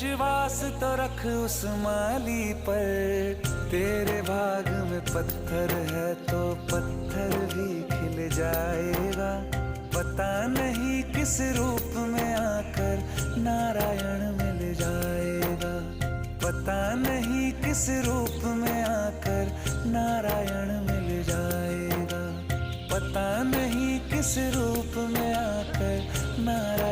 विश्वास तो रख उस माली पर, तेरे भाग में पत्थर है तो पत्थर भी खिल जाएगा। पता नहीं किस रूप में आकर नारायण मिल जाएगा। पता नहीं किस रूप में आकर नारायण मिल जाएगा। पता नहीं किस रूप में आकर नारायण